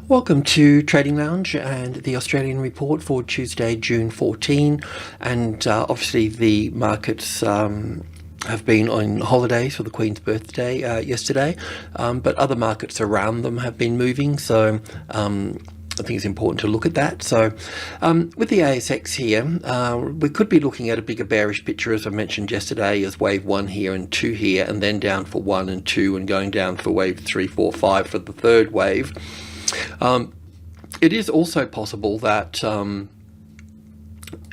Welcome to Trading Lounge and the Australian report for Tuesday, June 14. And obviously the markets have been on holidays for the Queen's birthday yesterday, but other markets around them have been moving. So I think it's important to look at that. So with the ASX here, we could be looking at a bigger bearish picture, as I mentioned yesterday, as wave 1 here and 2 here, and then down for 1 and 2 and going down for wave 3, 4, 5 for the third wave. It is also possible that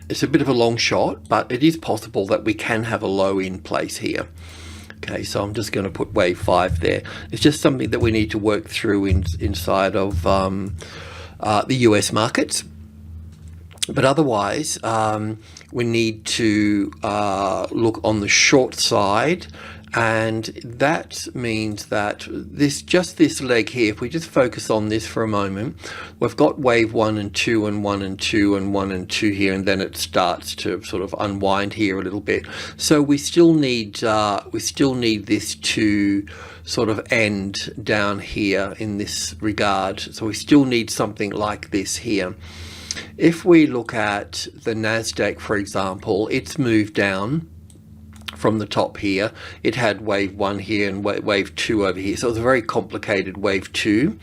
it's a bit of a long shot, but it is possible that we can have a low in place here. Okay, so I'm just going to put wave 5 there. It's just something that we need to work through inside of the US markets. But otherwise, we need to look on the short side. And that means that this leg here, if we just focus on this for a moment, we've got wave 1 and 2 and 1 and 2 and 1 and 2 here, and then it starts to sort of unwind here a little bit. So we still need this to sort of end down here in this regard. So we still need something like this here. If we look at the Nasdaq, for example, it's moved down from the top here. It had wave 1 here and wave 2 over here, so it's a very complicated wave 2.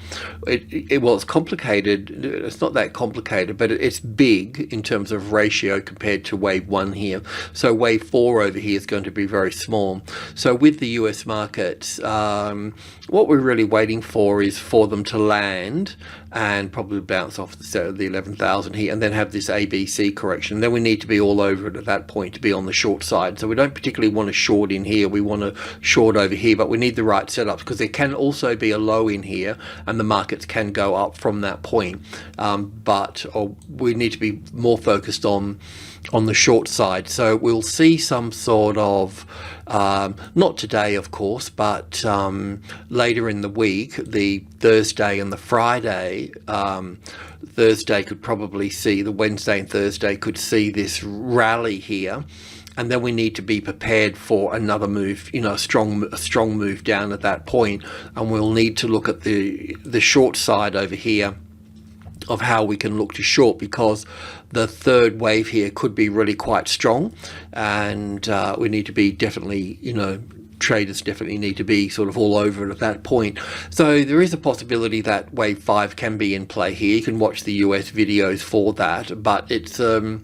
It's complicated. It's not that complicated, but it's big in terms of ratio compared to wave 1 here. So wave 4 over here is going to be very small. So with the US markets, what we're really waiting for is for them to land and probably bounce off the 11,000 here, and then have this ABC correction. Then we need to be all over it at that point to be on the short side. So we don't particularly want to short in here. We want to short over here, but we need the right setups, because there can also be a low in here and the markets can go up from that point. But we need to be more focused on the short side. So we'll see some sort of, not today of course, but later in the week, the Thursday and the Friday, Thursday could probably see, the Wednesday and Thursday could see this rally here. And then we need to be prepared for another move, a strong move down at that point. And we'll need to look at the short side over here of how we can look to short, because the third wave here could be really quite strong, and we need to be definitely, traders definitely need to be sort of all over it at that point. So there is a possibility that wave 5 can be in play here. You can watch the US videos for that, but it's a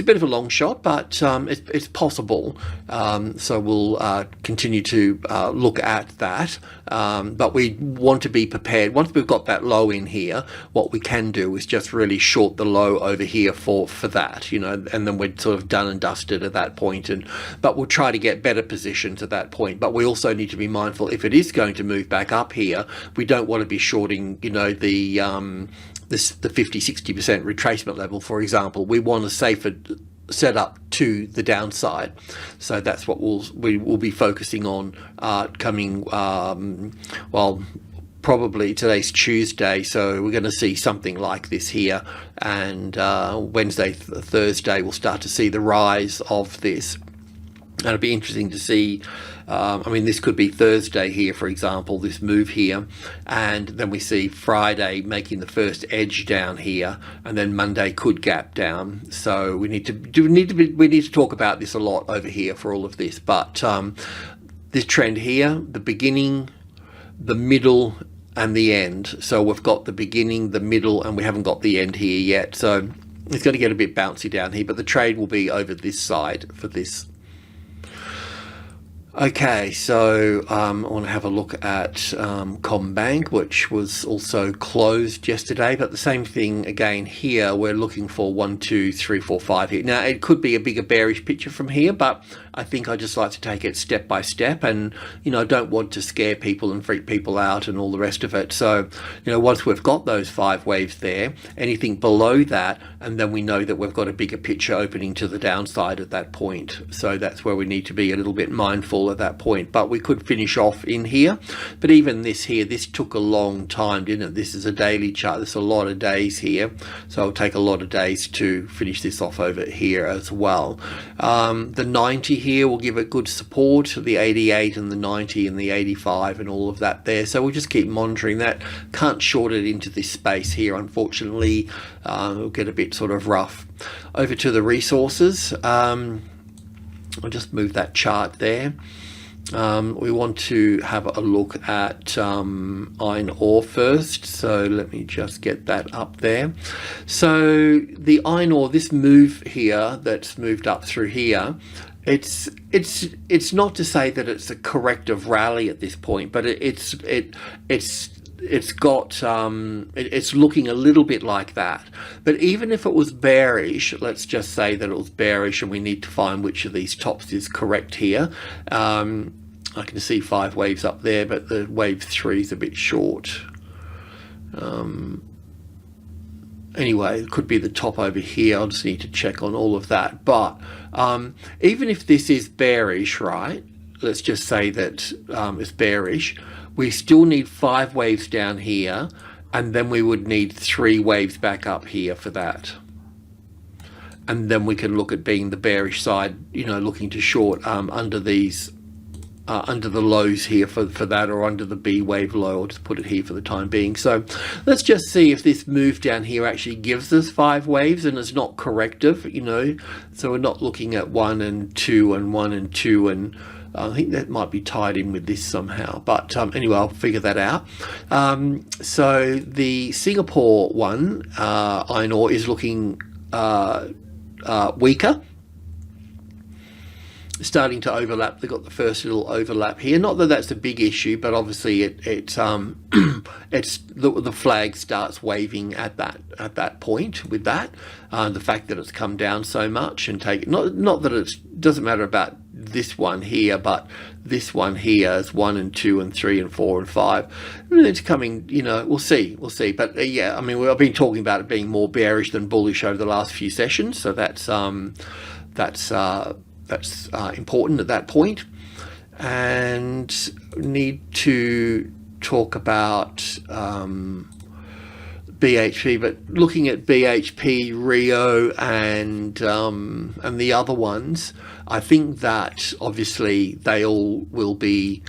bit of a long shot, but it's possible. So we'll continue to look at that. But we want to be prepared. Once we've got that low in here, what we can do is just really short the low over here for that, and then we're sort of done and dusted at that point. But we'll try to get better positions at that point. But we also need to be mindful, if it is going to move back up here, we don't want to be shorting, the 50-60% retracement level, for example. We want a safer setup to the downside. So that's what we will be focusing on coming, probably today's Tuesday, so we're going to see something like this here, and Wednesday, Thursday, we'll start to see the rise of this. And it'll be interesting to see, this could be Thursday here, for example, this move here, and then we see Friday making the first edge down here, and then Monday could gap down. So we need to talk about this a lot over here for all of this. But this trend here, the beginning, the middle, and the end. So we've got the beginning, the middle, and we haven't got the end here yet. So it's going to get a bit bouncy down here, but the trade will be over this side for this. Okay, so I want to have a look at Commonwealth, which was also closed yesterday, but the same thing again here. We're looking for 1, 2, 3, 4, 5 here. Now it could be a bigger bearish picture from here, but I think I just like to take it step by step, and I don't want to scare people and freak people out and all the rest of it. So once we've got those 5 waves there, anything below that, and then we know that we've got a bigger picture opening to the downside at that point. So that's where we need to be a little bit mindful at that point. But we could finish off in here, but even this here, this took a long time, didn't it? This is a daily chart. There's a lot of days here, so it'll take a lot of days to finish this off over here as well. The 90 here will give it good support, the 88 and the 90 and the 85 and all of that there. So we'll just keep monitoring that. Can't short it into this space here, unfortunately. It'll get a bit sort of rough. Over to the resources. I'll just move that chart there. We want to have a look at iron ore first, so let me just get that up there. So the iron ore, this move here that's moved up through here, it's not to say that it's a corrective rally at this point, but it's looking a little bit like that. But even if it was bearish, let's just say that it was bearish and we need to find which of these tops is correct here. I can see 5 waves up there, but the wave 3 is a bit short. Anyway, it could be the top over here. I'll just need to check on all of that. But even if this is bearish, right, let's just say that it's bearish, we still need 5 waves down here, and then we would need 3 waves back up here for that. And then we can look at being the bearish side, you know, looking to short under these, under the lows here for that, or under the B wave low. I'll just put it here for the time being. So let's just see if this move down here actually gives us 5 waves and it's not corrective, you know. So we're not looking at 1 and 2 and 1 and 2, and I think that might be tied in with this somehow. But anyway, I'll figure that out. So the Singapore one, iron ore, is looking weaker, starting to overlap. They've got the first little overlap here. Not that that's a big issue, but obviously it's the flag starts waving at that point with that. The fact that it's come down so much and take not that it doesn't matter about this one here, but this one here is 1 and 2 and 3 and 4 and 5. It's coming, you know, we'll see. But yeah, I mean, I've been talking about it being more bearish than bullish over the last few sessions, so that's important at that point. And need to talk about BHP, but looking at BHP, Rio, and the other ones, I think that obviously they all will be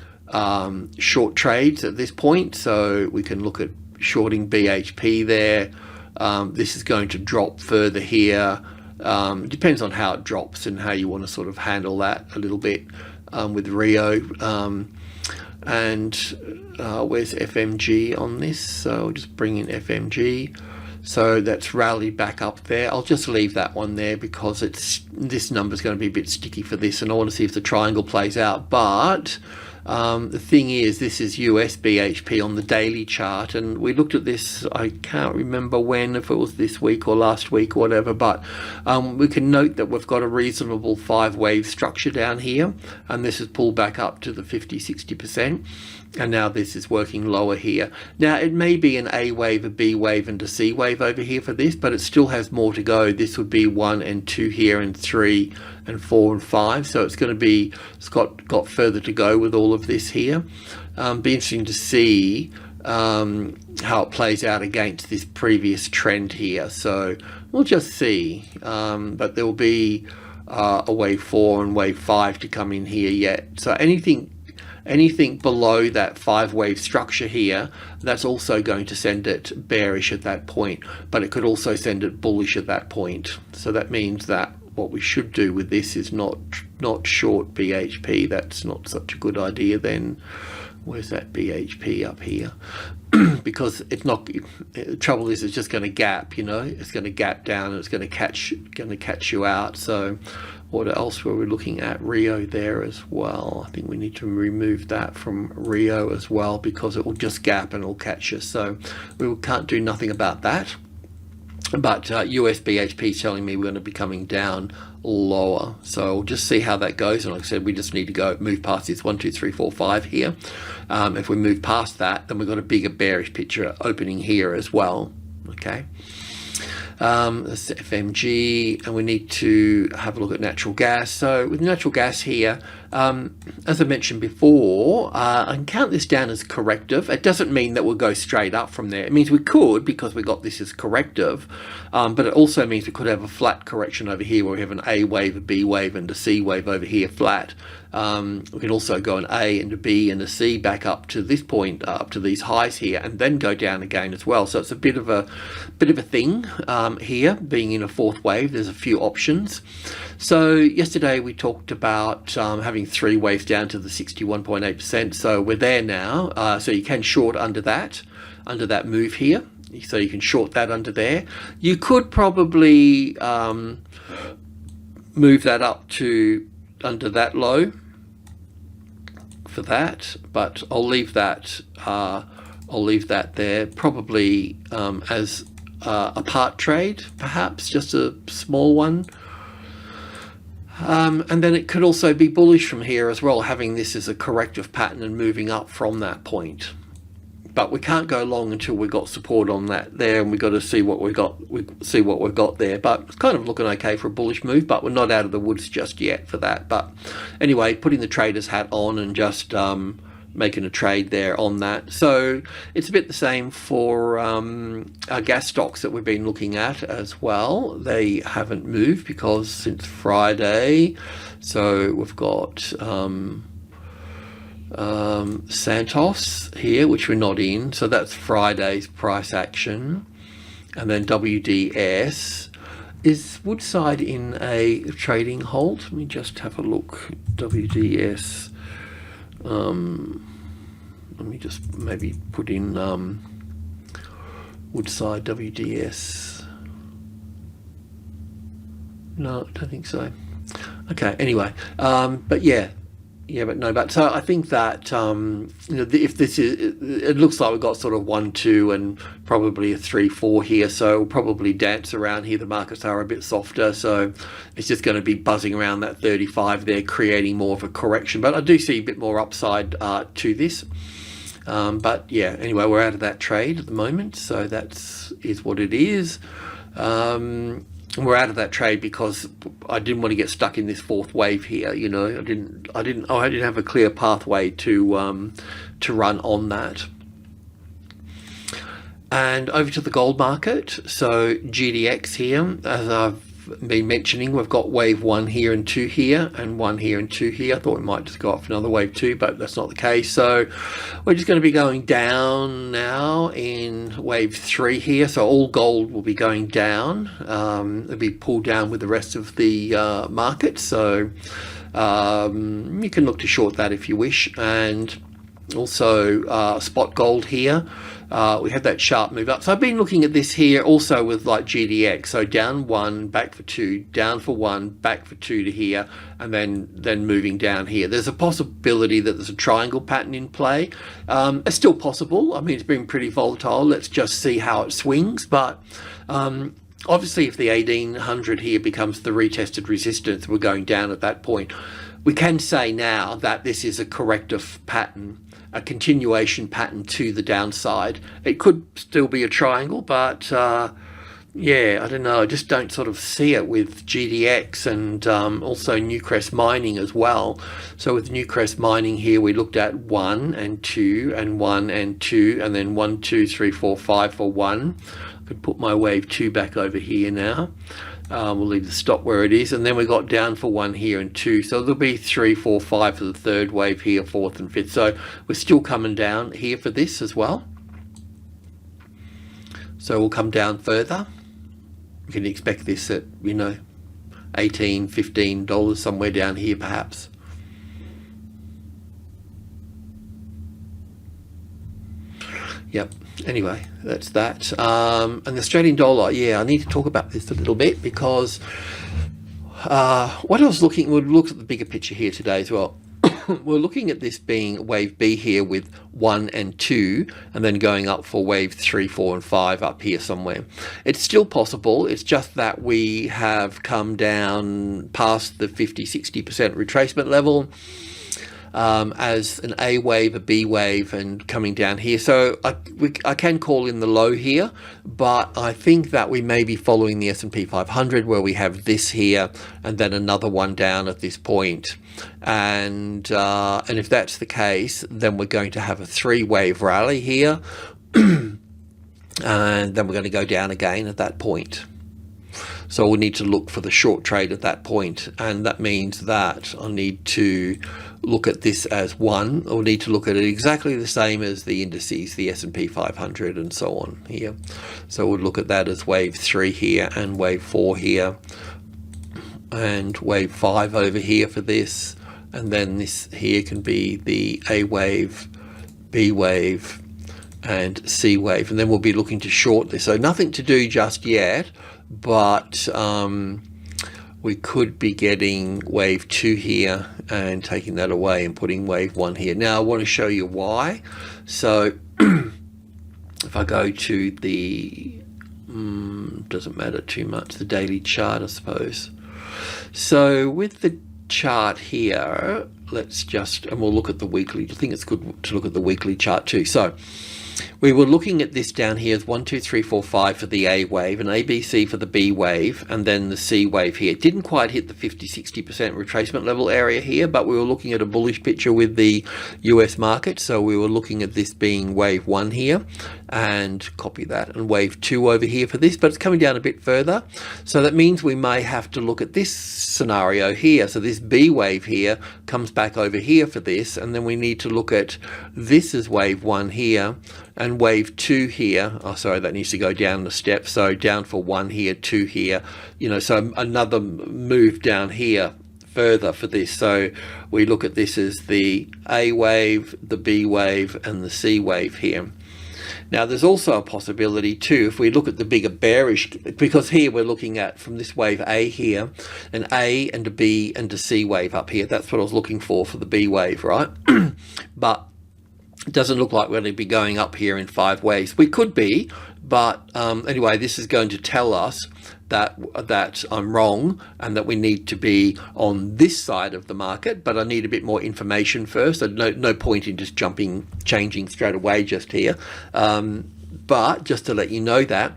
short trades at this point. So we can look at shorting BHP there. This is going to drop further here. Depends on how it drops and how you want to sort of handle that a little bit with Rio. And where's FMG on this? So I'll just bring in FMG. So that's rallied back up there. I'll just leave that one there because this number is going to be a bit sticky for this, and I want to see if the triangle plays out. But the thing is, this is US BHP on the daily chart, and we looked at this, I can't remember when, if it was this week or last week or whatever, but we can note that we've got a reasonable 5 wave structure down here, and this is pulled back up to the 50-60%, and now this is working lower here. Now it may be an A wave, a B wave, and a C wave over here for this, but it still has more to go. This would be 1 and 2 here, and 3 and 4 and 5, so it's going to be, it's got further to go with all of this here. Be interesting to see how it plays out against this previous trend here, so we'll just see. But there will be a wave 4 and wave 5 to come in here yet, so anything below that 5 wave structure here, that's also going to send it bearish at that point, but it could also send it bullish at that point. So that means that what we should do with this is not short BHP. That's not such a good idea then. Where's that BHP up here? Because it's not, the trouble is it's just going to gap, you know, it's going to gap down and it's going to catch you out. So what else were we looking at? Rio there as well. I think we need to remove that from Rio as well, because it will just gap and it'll catch us. So we can't do nothing about that. But US BHP is telling me we're going to be coming down lower, so we'll just see how that goes. And like I said, we just need to move past this 1, 2, 3, 4, 5 here. If we move past that, then we've got a bigger bearish picture opening here as well. Okay, that's FMG, and we need to have a look at natural gas. So with natural gas here, As I mentioned before, I can count this down as corrective. It doesn't mean that we'll go straight up from there. It means we could, because we got this as corrective, but it also means we could have a flat correction over here where we have an A wave, a B wave, and a C wave over here flat. We can also go an A and a B and a C back up to this point, up to these highs here, and then go down again as well. So it's a bit of a thing here, being in a fourth wave. There's a few options. So yesterday we talked about having 3 waves down to the 61.8%. So we're there now. So you can short under that move here. So you can short that under there. You could probably move that up to under that low for that, but I'll leave that there, probably as a part trade, perhaps just a small one. And then it could also be bullish from here as well, having this as a corrective pattern and moving up from that point. But we can't go long until we got support on that there, and we got to see what we got. See what we've got there. But it's kind of looking okay for a bullish move, but we're not out of the woods just yet for that. But anyway, putting the trader's hat on and just making a trade there on that. So it's a bit the same for our gas stocks that we've been looking at as well. They haven't moved because since Friday. So we've got Stantos here, which we're not in, so that's Friday's price action. And then WDS. Is Woodside in a trading hold? Let me just have a look. WDS, let me just maybe put in Woodside WDS. No, I don't think so. Okay, anyway, but yeah, but no, but so I think that if this is, it looks like we've got sort of 1, 2 and probably a 3, 4 here, so we'll probably dance around here. The markets are a bit softer, so it's just going to be buzzing around that 35 there, creating more of a correction. But I do see a bit more upside to this. But yeah, anyway, we're out of that trade at the moment, so that's what it is. We're out of that trade because I didn't want to get stuck in this fourth wave here. I didn't have a clear pathway to run on that. And over to the gold market. So GDX here, as I've been mentioning, we've got wave 1 here and 2 here, and 1 here and 2 here. I thought we might just go off another wave 2, but that's not the case. So we're just going to be going down now in wave 3 here. So all gold will be going down. It'll be pulled down with the rest of the market. So you can look to short that if you wish. And also spot gold here. We had that sharp move up. So I've been looking at this here also with like GDX. So down 1, back for 2, down for 1, back for 2 to here, and then moving down here. There's a possibility that there's a triangle pattern in play. It's still possible. I mean, it's been pretty volatile. Let's just see how it swings. But obviously, if the 1800 here becomes the retested resistance, we're going down at that point. We can say now that this is a corrective pattern, a continuation pattern to the downside. It could still be a triangle, but yeah, I don't know. I just don't sort of see it with GDX and also Newcrest mining as well. So with Newcrest mining here, we looked at 1 and 2 and 1 and 2, and then 1, 2, 3, 4, 5 for 1. I could put my wave 2 back over here now. We'll leave the stop where it is, and then we got down for 1 here and 2, so there'll be 3, 4, 5 for the third wave here, 4th and 5th. So we're still coming down here for this as well. So we'll come down further. You can expect this at $18, $15 somewhere down here perhaps. Yep. Anyway, that's that. And the Australian dollar, yeah, I need to talk about this a little bit because what I was looking, we'll look at the bigger picture here today as well. We're looking at this being wave B here with 1 and 2, and then going up for wave 3, 4, and 5 up here somewhere. It's still possible. It's just that we have come down past the 50-60% retracement level. as an A wave, a B wave, and coming down here. So I can call in the low here, but I think that we may be following the S&P 500 where we have this here and then another one down at this point. And if that's the case, then we're going to have a 3-wave rally here. And then we're going to go down again at that point. So we'll need to look for the short trade at that point, and that means that I'll need to look at this as one. I'll need to look at it exactly the same as the indices, the S&P 500 and so on here. So we'll look at that as wave 3 here and wave 4 here and wave 5 over here for this, and then this here can be the A wave, B wave and C wave, and then we'll be looking to short this. So nothing to do just yet, but we could be getting wave 2 here and taking that away and putting wave 1 here. Now I want to show you why. So if I go to the doesn't matter too much, the daily chart, I suppose. So with the chart here, let's just, and we'll look at the weekly. I think it's good to look at the weekly chart too. So we were looking at this down here as 1, 2, 3, 4, 5 for the A wave, and ABC for the B wave, and then the C wave here. It didn't quite hit the 50-60% retracement level area here, but we were looking at a bullish picture with the US market. So we were looking at this being wave 1 here, and copy that, and wave 2 over here for this, but it's coming down a bit further. So that means we may have to look at this scenario here. So this B wave here comes back over here for this, and then we need to look at this as wave 1 here, and wave 2 here. Oh, sorry, that needs to go down the step. So down for 1 here, 2 here, you know, so another move down here further for this. So we look at this as the A wave, the B wave, and the C wave here. Now there's also a possibility too, if we look at the bigger bearish, because here we're looking at from this wave A here, an A and a B and a C wave up here. That's what I was looking for the B wave, right? But it doesn't look like we're going to be going up here in 5 waves. We could be, but anyway, this is going to tell us that I'm wrong and that we need to be on this side of the market, but I need a bit more information first. So no point in just changing straight away just here. But just to let you know that.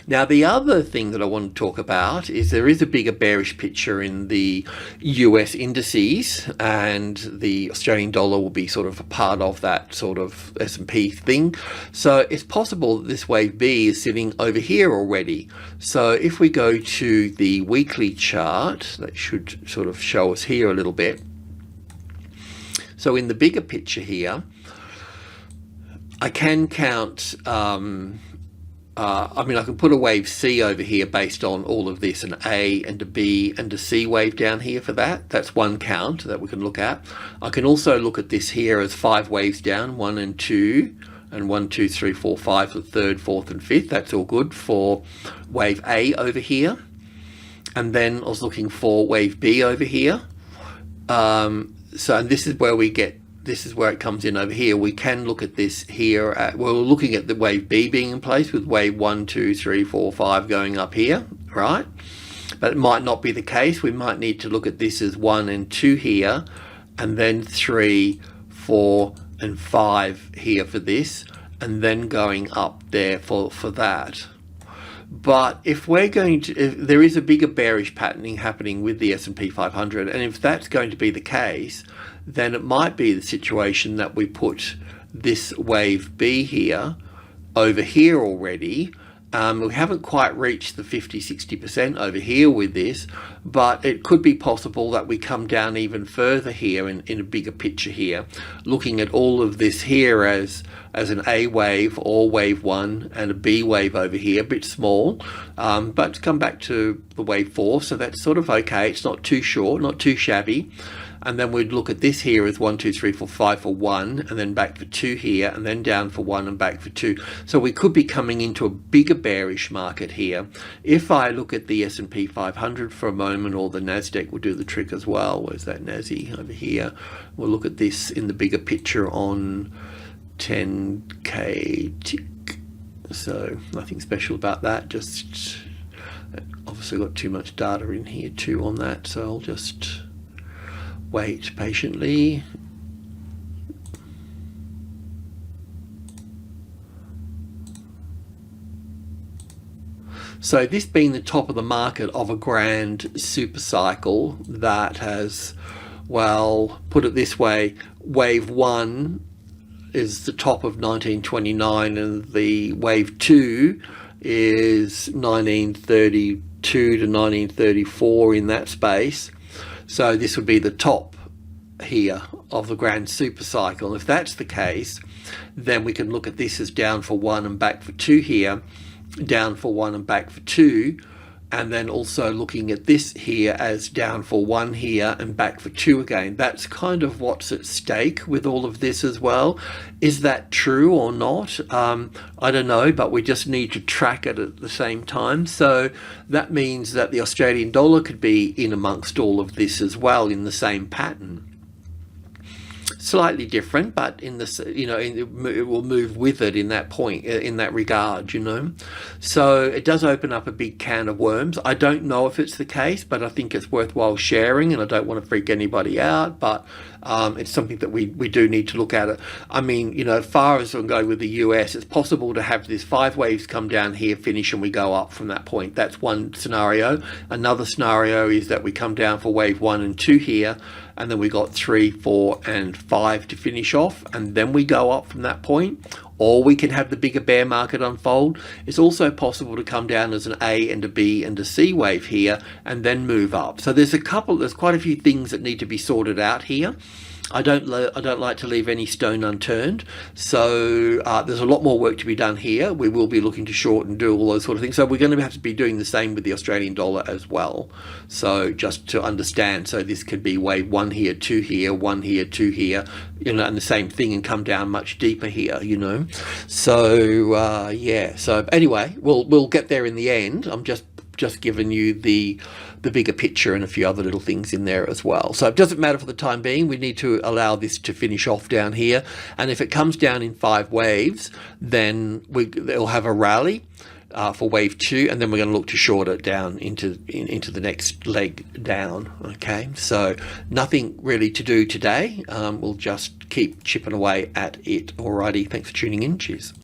Now, the other thing that I want to talk about is there is a bigger bearish picture in the US indices, and the Australian dollar will be sort of a part of that sort of S&P thing. So it's possible that this wave B is sitting over here already. So if we go to the weekly chart, that should sort of show us here a little bit. So in the bigger picture here, I can count I mean, I can put a wave C over here based on all of this, an A and a B and a C wave down here for that. That's one count that we can look at. I can also look at this here as 5 waves down, 1 and 2, and 1, 2, 3, 4, 5 for 3rd, 4th and 5th. That's all good for wave A over here. And then I was looking for wave B over here. And this is where we get, this is where it comes in over here. We can look at this here. We're looking at the wave B being in place with wave 1, 2, 3, 4, 5 going up here, right? But it might not be the case. We might need to look at this as 1 and 2 here, and then 3, 4 and 5 here for this, and then going up there for that. But if we're going to, if there is a bigger bearish patterning happening with the S&P 500, and if that's going to be the case, then it might be the situation that we put this wave B here over here already. We haven't quite reached the 50-60% over here with this, but it could be possible that we come down even further here in a bigger picture here, looking at all of this here as an A wave or wave 1 and a B wave over here, a bit small, but to come back to the wave 4, so that's sort of okay. It's not too short, not too shabby. And then we'd look at this here as 1, 2, 3, 4, 5 for 1, and then back for 2 here, and then down for 1 and back for 2. So we could be coming into a bigger bearish market here. If I look at the S&P 500 for a moment, or the NASDAQ will do the trick as well. Where's that NASI over here? We'll look at this in the bigger picture on 10K tick. So nothing special about that. Just obviously got too much data in here too on that. So I'll just wait patiently. So this being the top of the market of a grand super cycle that has, well, put it this way, wave 1 is the top of 1929 and the wave 2 is 1932 to 1934 in that space. So this would be the top here of the grand super cycle. If that's the case, then we can look at this as down for 1 and back for 2 here, down for 1 and back for 2, and then also looking at this here as down for 1 here and back for 2 again. That's kind of what's at stake with all of this as well. Is that true or not? I don't know, but we just need to track it at the same time. So that means that the Australian dollar could be in amongst all of this as well in the same pattern. Slightly different, but in this, you know, it will move with it in that point, in that regard, you know. So it does open up a big can of worms. I don't know if it's the case, but I think it's worthwhile sharing, and I don't want to freak anybody out, but it's something that we do need to look at it. I mean, you know, as far as I'm going with the US, it's possible to have this 5 waves come down here, finish, and we go up from that point. That's one scenario. Another scenario is that we come down for wave 1 and 2 here, and then we got 3, 4, and 5 to finish off, and then we go up from that point. Or we can have the bigger bear market unfold. It's also possible to come down as an A and a B and a C wave here and then move up. So there's quite a few things that need to be sorted out here. I don't like to leave any stone unturned. So there's a lot more work to be done here. We will be looking to short and do all those sort of things. So we're going to have to be doing the same with the Australian dollar as well. So just to understand, so this could be wave 1 here, 2 here, 1 here, 2 here, you know, and the same thing, and come down much deeper here, you know. So yeah. So anyway, we'll get there in the end. I'm just giving you the bigger picture and a few other little things in there as well. So it doesn't matter for the time being. We need to allow this to finish off down here, and if it comes down in 5 waves, then they'll have a rally for wave 2, and then we're going to look to short it down into the next leg down. Okay, so nothing really to do today. We'll just keep chipping away at it. Alrighty, thanks for tuning in. Cheers.